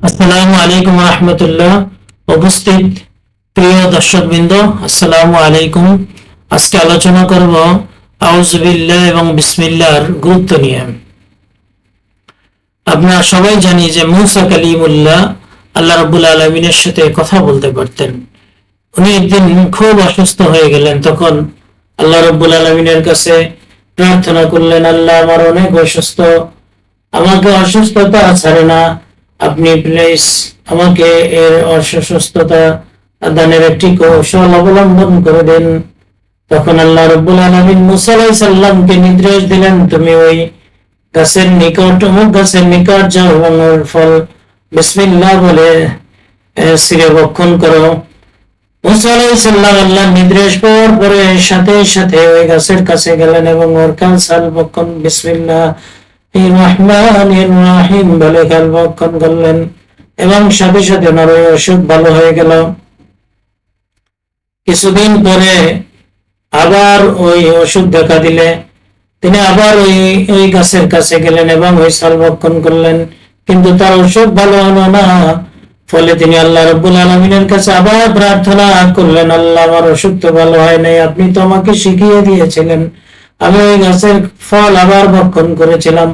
আসসালামু আলাইকুম রহমতুল্লাহ। উপস্থিত প্রিয় দর্শকবৃন্দ, আসসালামু আলাইকুম। আজকে আলোচনা করব আউযুবিল্লাহ এবং বিসমিল্লাহর গুরুত্ব নিয়ে। আপনারা সবাই জানি যে মূসা কালিমুল্লাহ আল্লাহ রাব্বুল আলামিনের সাথে কথা বলতে পারতেন। উনি একদিন খুব অসুস্থ হয়ে গেলেন। তখন আল্লাহ রাব্বুল আলামিনের কাছে প্রার্থনা করলেন, আল্লাহ আমার অনেক অসুস্থ, আমাকে অসুস্থতা ছাড়ে না, আপনি প্লিজ আমাকে এর অসুস্থতা দানের একটি কৌশল অবলম্বন করে দেন। তখন আল্লাহ রাব্বুল আলামিন মূসা আলাইহিস সালামকে নির্দেশ দিলেন, তুমি ওই গাছের নিকট, অমুক গাছের নিকট যাও এবং ওর ফল বিসমিল্লাহ বলে ছিঁড়ে ভক্ষণ করো। মূসা আলাইহিস সালাম আল্লাহর নির্দেশ পাওয়ার পরে সাথে সাথে ওই গাছের কাছে গেলেন এবং ওর কাল ভক্ষণ বিসমিল্লাহ রহমানির রহিম বলে কাল ভক্ষণ করলেন এবং সাথে সাথে ওনার ওই অসুখ ভালো হয়ে গেল। কিছুদিন পরে আবার ওই অসুখ দেখা দিলে তিনি আবার ওই গাছের কাছে গেলেন এবং ওই সাল ভক্ষণ করলেন, কিন্তু তার অসুখ ভালো হলো না। ফলে তিনি আল্লাহ রাব্বুল আলামিনের কাছে আবার প্রার্থনা করলেন, আল্লাহ আমার অসুখ তো ভালো হয় নাই, আপনি তো আমাকে শিখিয়ে দিয়েছিলেন, আমি ওই গাছের ফল আবার ভক্ষণ করেছিলাম।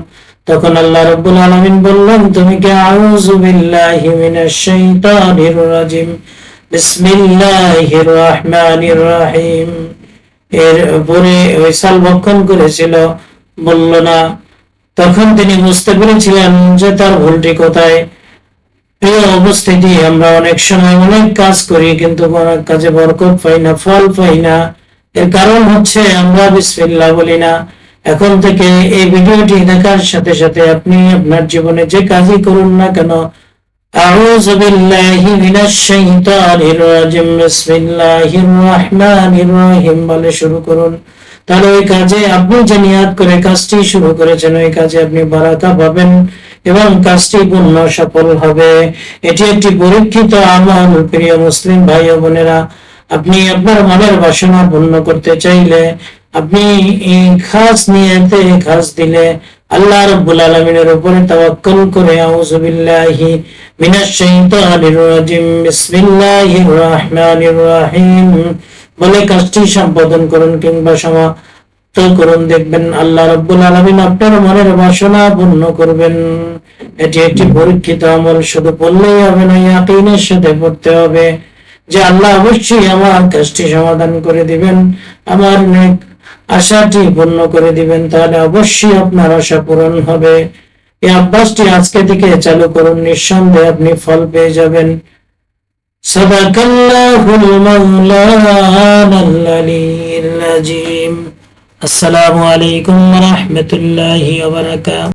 তখন আল্লাহ রাব্বুল আলামিন বললেন, তুমি কি আউযু বিল্লাহি মিনাশ শাইতানির রাজিম বিসমিল্লাহির রহমানির রহিম এর পরে ওই সাল ভক্ষণ করেছিল, বলল না। তখন তিনি বুঝতে পেরেছিলেন যে তার ভুলটি কোথায়। প্রিয় উপস্থিতি, আমরা অনেক সময় অনেক কাজ করি কিন্তু অনেক কাজে বরকত পাই না, ফল পাই না। এর কারণ হচ্ছে আমরা বিসমিল্লাহ বলি না। এখন থেকে এই ভিডিওটি দেখার সাথে সাথে আপনি আপনার জীবনে যে কাজই করুন না কেন, আউযু বিল্লাহি মিনাশ শাইতানির রাজিম বিসমিল্লাহির রহমানির রহিম বলে শুরু করুন। তাহলে ওই কাজে আপনি যে নিয়ত করে কাজটি শুরু করেছেন, ওই কাজে আপনি বারাকা পাবেন এবং কাজটি পূর্ণ সফল হবে। এটি একটি পরীক্ষিত আমল। প্রিয় মুসলিম ভাই ও বোনেরা, আপনি আপনার মনের বাসনা পূর্ণ করতে চাইলে আপনি এই খাস নিয়তে খাস দিলে আল্লাহ রাব্বুল আলামিনের উপরে তাওয়াক্কুল করে আউযু বিল্লাহি মিনাশ শাইতানির রাজিম বিসমিল্লাহির রহমানির রহিম বলে কাজটি সম্পাদন করুন কিংবা সমাপ্ত করুন, দেখবেন আল্লাহ রাব্বুল আলামিন আপনার মনের বাসনা পূর্ণ করবেন। এটি একটি পরীক্ষিত আমল। শুধু পড়লেই হবে না, ইয়াকিনের সাথে পড়তে হবে যে আল্লাহ অবশ্যই আমার কাজটি সমাধান করে দিবেন, আমার নেক আশাটি পূর্ণ করে দিবেন। তাহলে অবশ্যই আপনার আশা পূরণ হবে। এই অভ্যাসটি আজকে থেকে চালু করুন, নিঃসন্দেহে আপনি ফল পেয়ে যাবেন। সাদাকাল্লাহুল মাওলানাল আলিয়্যিল আযীম। আসসালামু আলাইকুম ওয়া রাহমাতুল্লাহি ওয়া বারাকাতুহু।